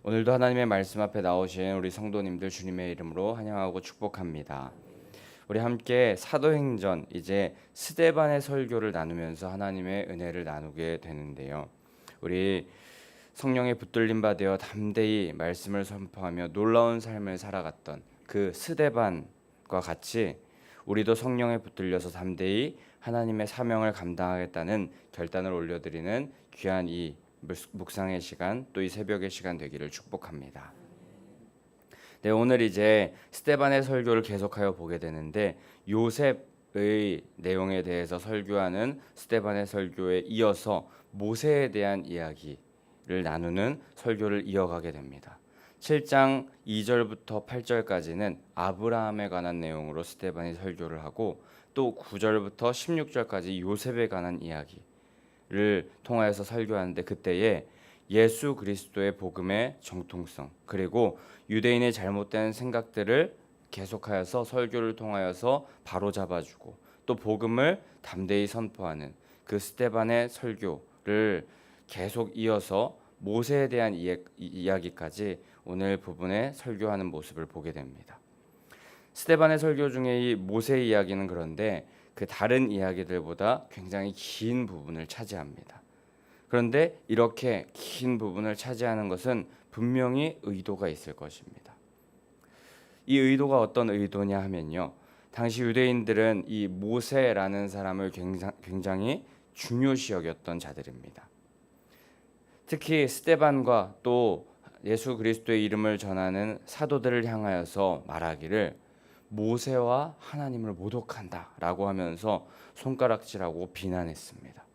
오늘도 하나님의 말씀 앞에 나오신 우리 성도님들 주님의 이름으로 환영하고 축복합니다. 우리 함께 사도행전 이제 스데반의 설교를 나누면서 하나님의 은혜를 나누게 되는데요. 우리 성령의 붙들림 받아 담대히 말씀을 선포하며 놀라운 삶을 살아갔던 그 스데반과 같이 우리도 성령에 붙들려서 담대히 하나님의 사명을 감당하겠다는 결단을 올려드리는 귀한 이 묵상의 시간, 또 이 새벽의 시간 되기를 축복합니다. 네, 오늘 이제 스데반의 설교를 계속하여 보게 되는데 요셉의 내용에 대해서 설교하는 스데반의 설교에 이어서 모세에 대한 이야기를 나누는 설교를 이어가게 됩니다. 7장 2절부터 8절까지는 아브라함에 관한 내용으로 스데반이 설교를 하고, 또 9절부터 16절까지 요셉에 관한 이야기를 통하여서 설교하는데, 그때에 예수 그리스도의 복음의 정통성, 그리고 유대인의 잘못된 생각들을 계속하여서 설교를 통하여서 바로잡아주고 또 복음을 담대히 선포하는 그 스데반의 설교를 계속 이어서 모세에 대한 이야기까지 오늘 부분에 설교하는 모습을 보게 됩니다. 스데반의 설교 중에 이 모세 이야기는 그런데 그 다른 이야기들보다 굉장히 긴 부분을 차지합니다. 그런데 이렇게 긴 부분을 차지하는 것은 분명히 의도가 있을 것입니다. 이 의도가 어떤 의도냐 하면요, 당시 유대인들은 이 모세라는 사람을 굉장히 중요시 여겼던 자들입니다. 특히 스데반과 또 예수 그리스도의 이름을 전하는 사도들을 향하여서 말하기를 모세와 하나님을 모독한다라고 하면서 손가락질하고 비난했습니다.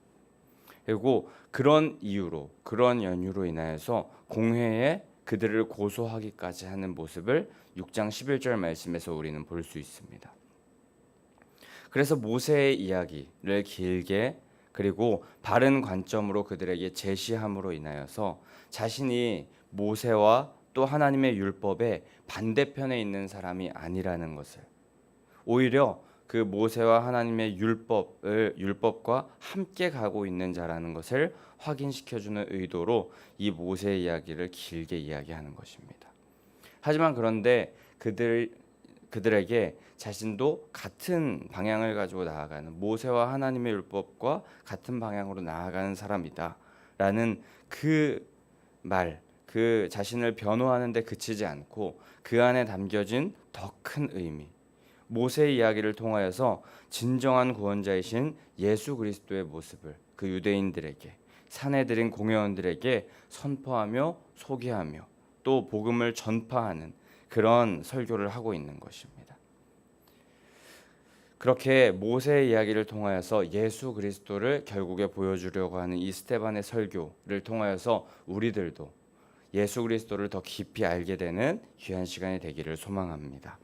그리고 그런 이유로, 그런 연유로 인하여서 공회에 그들을 고소하기까지 하는 모습을 6장 11절 말씀에서 우리는 볼 수 있습니다. 그래서 모세의 이야기를 길게 그리고 바른 관점으로 그들에게 제시함으로 인하여서 자신이 모세와 또 하나님의 율법의 반대편에 있는 사람이 아니라는 것을, 오히려 그 모세와 하나님의 율법과 함께 가고 있는 자라는 것을 확인시켜주는 의도로 이 모세 이야기를 길게 이야기하는 것입니다. 하지만 그런데 그들에게 자신도 같은 방향을 가지고 나아가는, 모세와 하나님의 율법과 같은 방향으로 나아가는 사람이다 라는 그 말, 그 자신을 변호하는 데 그치지 않고 그 안에 담겨진 더 큰 의미, 모세의 이야기를 통하여서 진정한 구원자이신 예수 그리스도의 모습을 그 유대인들에게, 사내들인 공회원들에게 선포하며 소개하며 또 복음을 전파하는 그런 설교를 하고 있는 것입니다. 그렇게 모세의 이야기를 통하여서 예수 그리스도를 결국에 보여주려고 하는 이 스데반의 설교를 통하여서 우리들도 예수 그리스도를 더 깊이 알게 되는 귀한 시간이 되기를 소망합니다.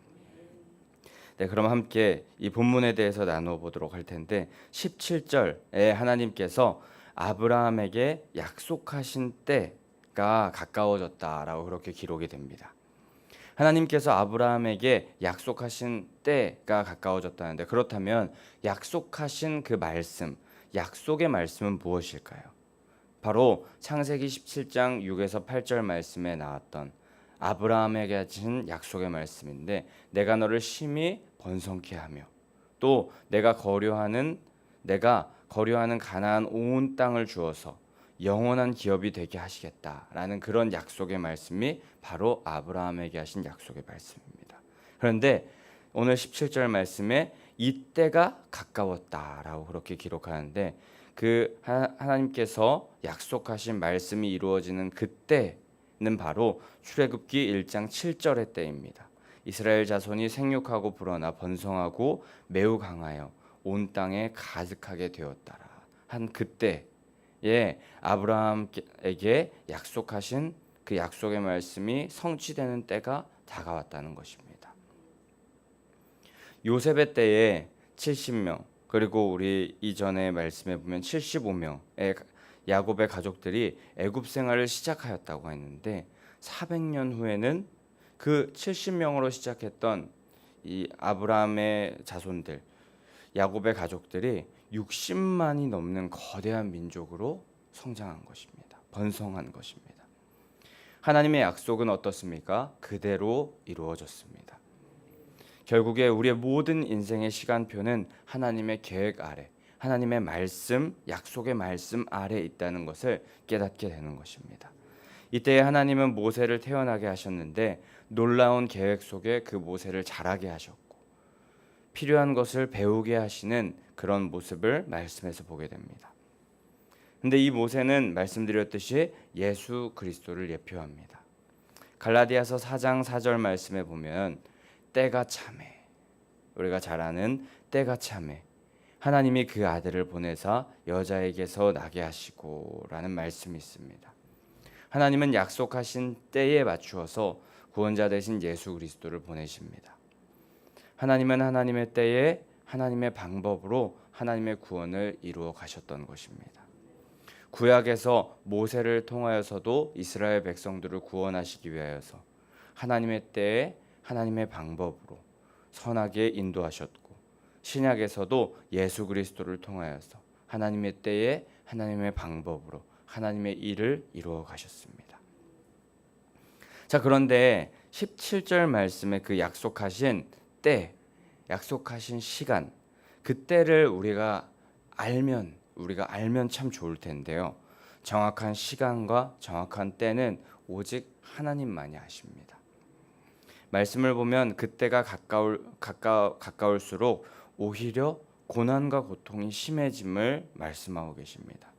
네, 그럼 함께 이 본문에 대해서 나누어 보도록 할 텐데, 17절에 하나님께서 아브라함에게 약속하신 때가 가까워졌다라고 그렇게 기록이 됩니다. 하나님께서 아브라함에게 약속하신 때가 가까워졌다는데, 그렇다면 약속하신 그 말씀, 약속의 말씀은 무엇일까요? 바로 창세기 17장 6에서 8절 말씀에 나왔던 아브라함에게 하신 약속의 말씀인데, 내가 너를 심히 번성케 하며 또 내가 거류하는 가나안 온 땅을 주어서 영원한 기업이 되게 하시겠다라는 그런 약속의 말씀이 바로 아브라함에게 하신 약속의 말씀입니다. 그런데 오늘 17절 말씀에 이때가 가까웠다라고 그렇게 기록하는데, 그 하나님께서 약속하신 말씀이 이루어지는 그때는 바로 출애굽기 1장 7절의 때입니다. 이스라엘 자손이 생육하고 불어나 번성하고 매우 강하여 온 땅에 가득하게 되었다라 한 그때에 아브라함에게 약속하신 그 약속의 말씀이 성취되는 때가 다가왔다는 것입니다. 요셉의 때에 70명, 그리고 우리 이전의 말씀에 보면 75명의 야곱의 가족들이 애굽 생활을 시작하였다고 했는데, 400년 후에는 그 70명으로 시작했던 이 아브라함의 자손들, 야곱의 가족들이 60만이 넘는 거대한 민족으로 성장한 것입니다. 번성한 것입니다. 하나님의 약속은 어떻습니까? 그대로 이루어졌습니다. 결국에 우리의 모든 인생의 시간표는 하나님의 계획 아래, 하나님의 말씀, 약속의 말씀 아래 있다는 것을 깨닫게 되는 것입니다. 이때 하나님은 모세를 태어나게 하셨는데 놀라운 계획 속에 그 모세를 자라게 하셨고 필요한 것을 배우게 하시는 그런 모습을 말씀에서 보게 됩니다. 근데 이 모세는 말씀드렸듯이 예수 그리스도를 예표합니다. 갈라디아서 4장 4절 말씀에 보면 때가 참에, 우리가 잘 아는 때가 참에 하나님이 그 아들을 보내사 여자에게서 나게 하시고 라는 말씀이 있습니다. 하나님은 약속하신 때에 맞추어서 구원자 되신 예수 그리스도를 보내십니다. 하나님은 하나님의 때에 하나님의 방법으로 하나님의 구원을 이루어 가셨던 것입니다. 구약에서 모세를 통하여서도 이스라엘 백성들을 구원하시기 위하여서 하나님의 때에 하나님의 방법으로 선하게 인도하셨고 신약에서도 예수 그리스도를 통하여서 하나님의 때에 하나님의 방법으로 하나님의 일을 이루어 가셨습니다. 자, 그런데 17절 말씀에 그 약속하신 때, 약속하신 시간, 그 때를 우리가 알면 참 좋을 텐데요. 정확한 시간과 정확한 때는 오직 하나님만이 아십니다. 말씀을 보면 그때가 가까울수록 오히려 고난과 고통이 심해짐을 말씀하고 계십니다.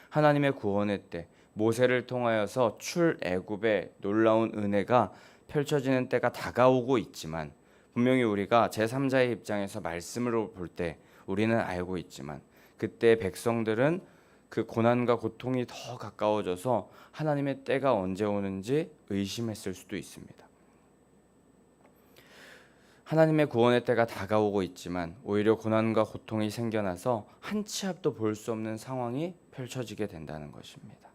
하나님의 구원의 때, 모세를 통하여서 출애굽의 놀라운 은혜가 펼쳐지는 때가 다가오고 있지만 분명히 우리가 제3자의 입장에서 말씀으로 볼 때 우리는 알고 있지만 그때 백성들은 그 고난과 고통이 더 가까워져서 하나님의 때가 언제 오는지 의심했을 수도 있습니다. 하나님의 구원의 때가 다가오고 있지만 오히려 고난과 고통이 생겨나서 한 치 앞도 볼 수 없는 상황이 펼쳐지게 된다는 것입니다.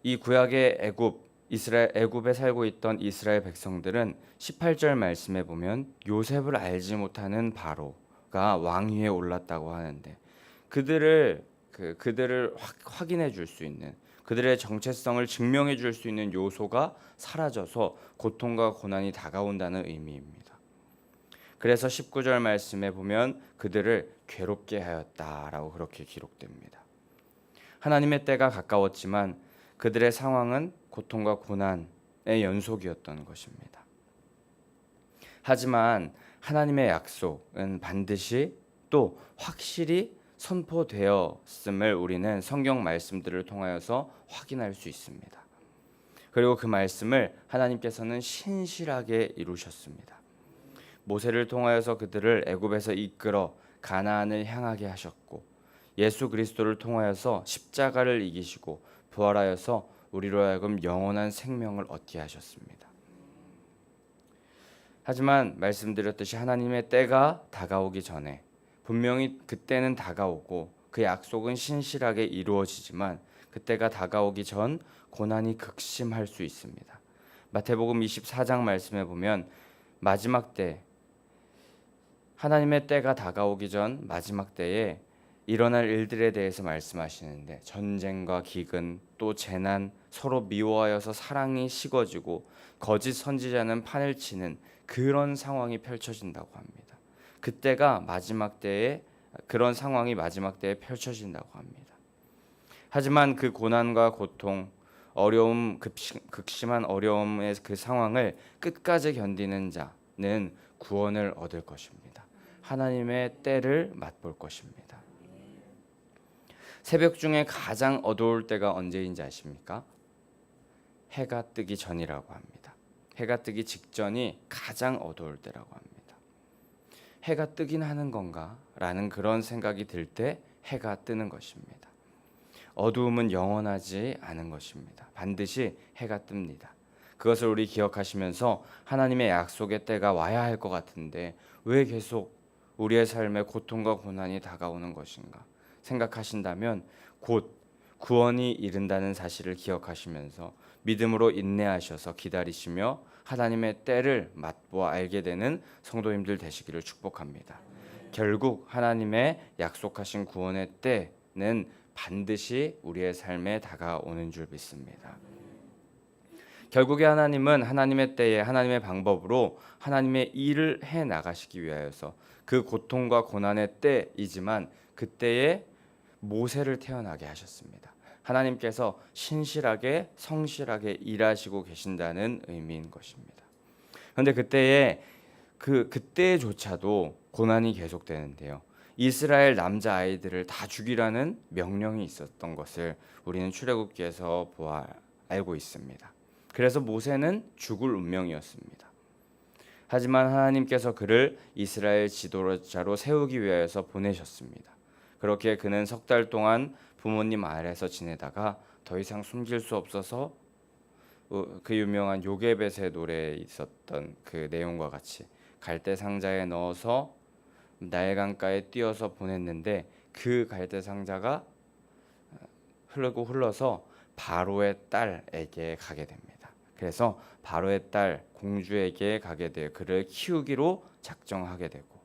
이 구약의 애굽에 살고 있던 이스라엘 백성들은 18절 말씀에 보면 요셉을 알지 못하는 바로가 왕위에 올랐다고 하는데 그들을 확인해 줄 수 있는 그들의 정체성을 증명해 줄 수 있는 요소가 사라져서 고통과 고난이 다가온다는 의미입니다. 그래서 19절 말씀에 보면 그들을 괴롭게 하였다라고 그렇게 기록됩니다. 하나님의 때가 가까웠지만 그들의 상황은 고통과 고난의 연속이었던 것입니다. 하지만 하나님의 약속은 반드시 또 확실히 선포되었음을 우리는 성경 말씀들을 통하여서 확인할 수 있습니다. 그리고 그 말씀을 하나님께서는 신실하게 이루셨습니다. 모세를 통하여서 그들을 애굽에서 이끌어 가나안을 향하게 하셨고 예수 그리스도를 통하여서 십자가를 이기시고 부활하여서 우리로 하여금 영원한 생명을 얻게 하셨습니다. 하지만 말씀드렸듯이 하나님의 때가 다가오기 전에 분명히 그때는 다가오고 그 약속은 신실하게 이루어지지만 그때가 다가오기 전 고난이 극심할 수 있습니다. 마태복음 24장 말씀에 보면 마지막 때 하나님의 때가 다가오기 전 마지막 때에 일어날 일들에 대해서 말씀하시는데 전쟁과 기근 또 재난 서로 미워하여서 사랑이 식어지고 거짓 선지자는 판을 치는 그런 상황이 펼쳐진다고 합니다. 그때가 마지막 때에 그런 상황이 마지막 때에 펼쳐진다고 합니다. 하지만 그 고난과 고통, 어려움, 극심한 어려움의 그 상황을 끝까지 견디는 자는 구원을 얻을 것입니다. 하나님의 때를 맛볼 것입니다. 새벽 중에 가장 어두울 때가 언제인지 아십니까? 해가 뜨기 전이라고 합니다. 해가 뜨기 직전이 가장 어두울 때라고 합니다. 해가 뜨긴 하는 건가? 라는 그런 생각이 들 때 해가 뜨는 것입니다. 어두움은 영원하지 않은 것입니다. 반드시 해가 뜹니다. 그것을 우리 기억하시면서 하나님의 약속의 때가 와야 할 것 같은데 왜 계속 우리의 삶에 고통과 고난이 다가오는 것인가 생각하신다면 곧 구원이 이른다는 사실을 기억하시면서 믿음으로 인내하셔서 기다리시며 하나님의 때를 맛보아 알게 되는 성도님들 되시기를 축복합니다. 결국 하나님의 약속하신 구원의 때는 반드시 우리의 삶에 다가오는 줄 믿습니다. 결국에 하나님은 하나님의 때에 하나님의 방법으로 하나님의 일을 해 나가시기 위하여서 그 고통과 고난의 때이지만 그때에 모세를 태어나게 하셨습니다. 하나님께서 신실하게 성실하게 일하시고 계신다는 의미인 것입니다. 그런데 그때조차도 고난이 계속되는데요. 이스라엘 남자 아이들을 다 죽이라는 명령이 있었던 것을 우리는 출애굽기에서 알고 있습니다. 그래서 모세는 죽을 운명이었습니다. 하지만 하나님께서 그를 이스라엘 지도자로 세우기 위하여서 보내셨습니다. 그렇게 그는 석 달 동안 부모님 아래에서 지내다가 더 이상 숨길 수 없어서 그 유명한 요게벳의 노래에 있었던 그 내용과 같이 갈대 상자에 넣어서 나일강가에 띄어서 보냈는데 그 갈대 상자가 흘러서 바로의 딸에게 가게 됩니다. 그래서 바로의 딸 공주에게 가게 되어 그를 키우기로 작정하게 되고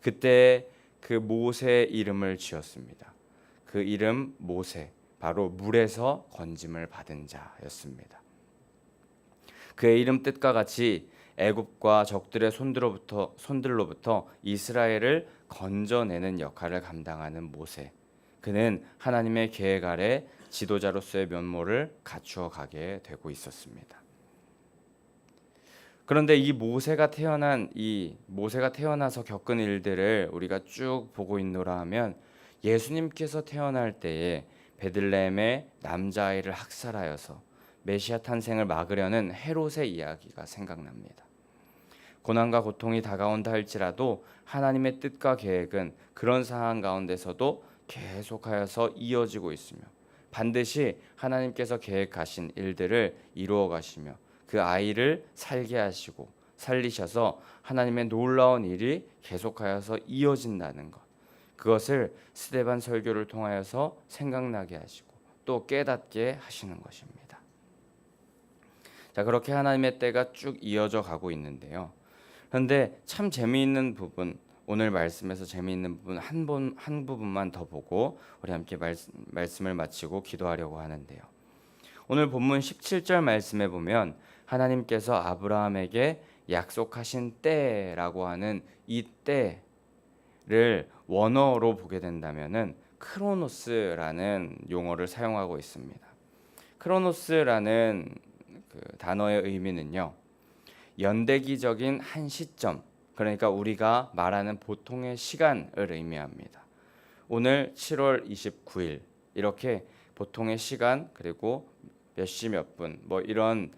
그때 그 모세의 이름을 지었습니다. 그 이름 모세, 바로 물에서 건짐을 받은 자였습니다. 그의 이름 뜻과 같이 애굽과 적들의 손들로부터 이스라엘을 건져내는 역할을 감당하는 모세. 그는 하나님의 계획 아래 지도자로서의 면모를 갖추어 가게 되고 있었습니다. 그런데 이 모세가 태어나서 겪은 일들을 우리가 쭉 보고 있노라 하면 예수님께서 태어날 때에 베들레헴의 남자아이를 학살하여서 메시아 탄생을 막으려는 헤롯의 이야기가 생각납니다. 고난과 고통이 다가온다 할지라도 하나님의 뜻과 계획은 그런 상황 가운데서도 계속하여서 이어지고 있으며 반드시 하나님께서 계획하신 일들을 이루어 가시며 그 아이를 살게 하시고 살리셔서 하나님의 놀라운 일이 계속하여서 이어진다는 것, 그것을 스데반 설교를 통하여서 생각나게 하시고 또 깨닫게 하시는 것입니다. 자, 그렇게 하나님의 때가 쭉 이어져 가고 있는데요. 그런데 참 재미있는 부분, 오늘 말씀에서 재미있는 부분 한 부분만 더 보고 우리 함께 말씀을 마치고 기도하려고 하는데요. 오늘 본문 17절 말씀에 보면 하나님께서 아브라함에게 약속하신 때라고 하는 이 때를 원어로 보게 된다면은 크로노스라는 용어를 사용하고 있습니다. 크로노스라는 그 단어의 의미는요, 연대기적인 한 시점, 그러니까 우리가 말하는 보통의 시간을 의미합니다. 오늘 7월 29일 이렇게 보통의 시간, 그리고 몇 시 몇 분 뭐 이런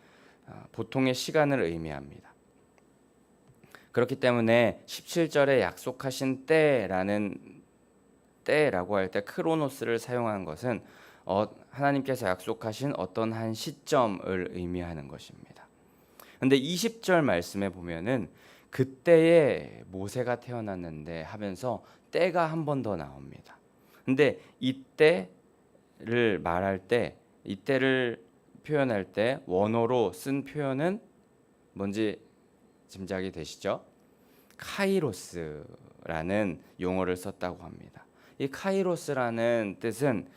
보통의 시간을 의미합니다. 그렇기 때문에 17절에 약속하신 때라고 할 때 크로노스를 사용한 것은 하나님께서 약속하신 어떤 한 시점을 의미하는 것입니다. 그런데 20절 말씀에 보면은 그때에 모세가 태어났는데 하면서 때가 한 번 더 나옵니다. 근데 이때를 표현할 때 원어로 쓴 표현은 뭔지 짐작이 되시죠? 카이로스라는 용어를 썼다고 합니다. 이 카이로스라는 뜻은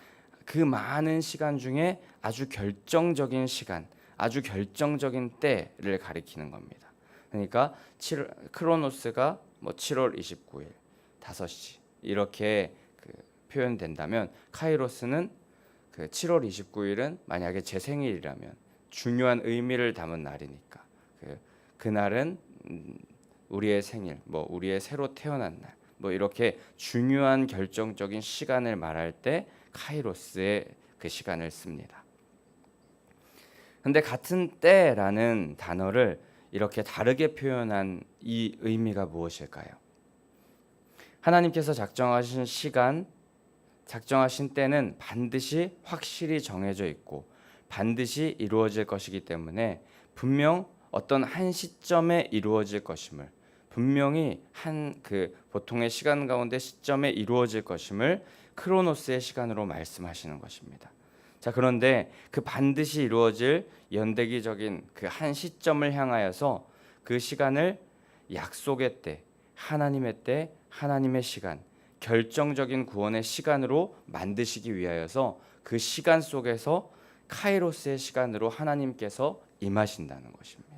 그 많은 시간 중에 아주 결정적인 시간, 아주 결정적인 때를 가리키는 겁니다. 그러니까 크로노스가 7월 29일 5시 이렇게 표현된다면 카이로스는 7월 29일은 만약에 제 생일이라면 중요한 의미를 담은 날이니까 그날은 우리의 생일, 우리의 새로 태어난 날, 이렇게 중요한 결정적인 시간을 말할 때 카이로스의 그 시간을 씁니다. 근데 같은 때라는 단어를 이렇게 다르게 표현한 이 의미가 무엇일까요? 하나님께서 작정하신 시간, 작정하신 때는 반드시 확실히 정해져 있고 반드시 이루어질 것이기 때문에 분명 어떤 한 시점에 이루어질 것임을, 분명히 보통의 시간 가운데 시점에 이루어질 것임을 크로노스의 시간으로 말씀하시는 것입니다. 자, 그런데 그 반드시 이루어질 연대기적인 그 한 시점을 향하여서 그 시간을 약속의 때, 하나님의 때, 하나님의 시간, 결정적인 구원의 시간으로 만드시기 위하여서 그 시간 속에서 카이로스의 시간으로 하나님께서 임하신다는 것입니다.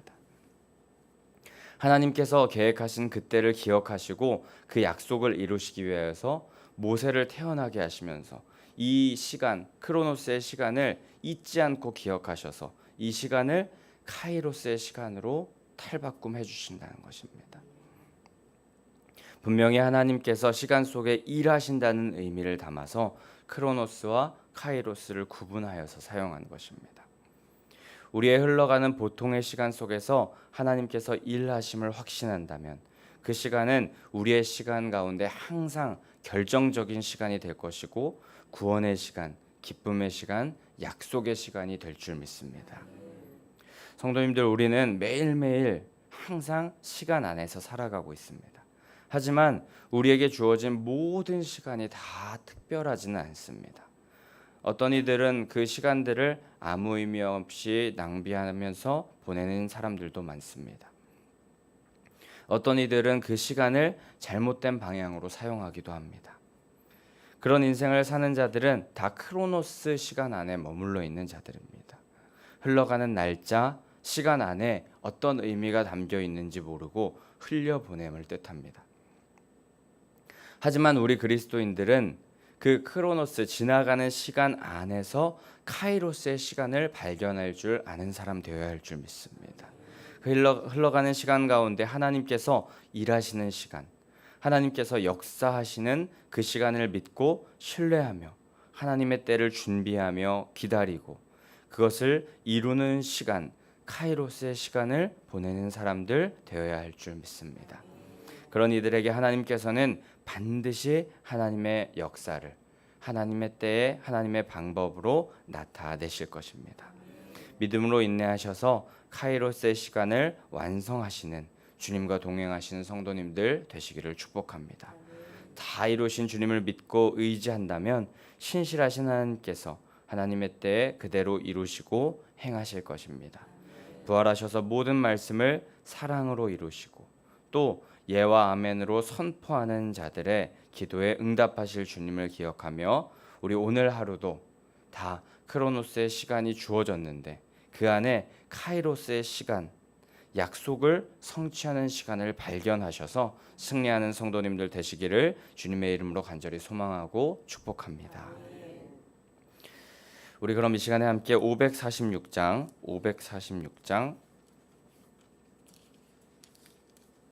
하나님께서 계획하신 그때를 기억하시고 그 약속을 이루시기 위해서 모세를 태어나게 하시면서 이 시간, 크로노스의 시간을 잊지 않고 기억하셔서 이 시간을 카이로스의 시간으로 탈바꿈해 주신다는 것입니다. 분명히 하나님께서 시간 속에 일하신다는 의미를 담아서 크로노스와 카이로스를 구분하여서 사용한 것입니다. 우리의 흘러가는 보통의 시간 속에서 하나님께서 일하심을 확신한다면 그 시간은 우리의 시간 가운데 항상 결정적인 시간이 될 것이고 구원의 시간, 기쁨의 시간, 약속의 시간이 될 줄 믿습니다. 성도님들, 우리는 매일매일 항상 시간 안에서 살아가고 있습니다. 하지만 우리에게 주어진 모든 시간이 다 특별하지는 않습니다. 어떤 이들은 그 시간들을 아무 의미 없이 낭비하면서 보내는 사람들도 많습니다. 어떤 이들은 그 시간을 잘못된 방향으로 사용하기도 합니다. 그런 인생을 사는 자들은 다 크로노스 시간 안에 머물러 있는 자들입니다. 흘러가는 날짜, 시간 안에 어떤 의미가 담겨 있는지 모르고 흘려보냄을 뜻합니다. 하지만 우리 그리스도인들은 그 크로노스, 지나가는 시간 안에서 카이로스의 시간을 발견할 줄 아는 사람 되어야 할 줄 믿습니다. 그 흘러가는 시간 가운데 하나님께서 일하시는 시간, 하나님께서 역사하시는 그 시간을 믿고 신뢰하며 하나님의 때를 준비하며 기다리고 그것을 이루는 시간, 카이로스의 시간을 보내는 사람들 되어야 할 줄 믿습니다. 그런 이들에게 하나님께서는 반드시 하나님의 역사를 하나님의 때에 하나님의 방법으로 나타내실 것입니다. 믿음으로 인내하셔서 카이로스의 시간을 완성하시는 주님과 동행하시는 성도님들 되시기를 축복합니다. 다 이루신 주님을 믿고 의지한다면 신실하신 하나님께서 하나님의 때에 그대로 이루시고 행하실 것입니다. 부활하셔서 모든 말씀을 사랑으로 이루시고 또 예와 아멘으로 선포하는 자들의 기도에 응답하실 주님을 기억하며 우리 오늘 하루도 다 크로노스의 시간이 주어졌는데 그 안에 카이로스의 시간, 약속을 성취하는 시간을 발견하셔서 승리하는 성도님들 되시기를 주님의 이름으로 간절히 소망하고 축복합니다. 우리 그럼 이 시간에 함께 546장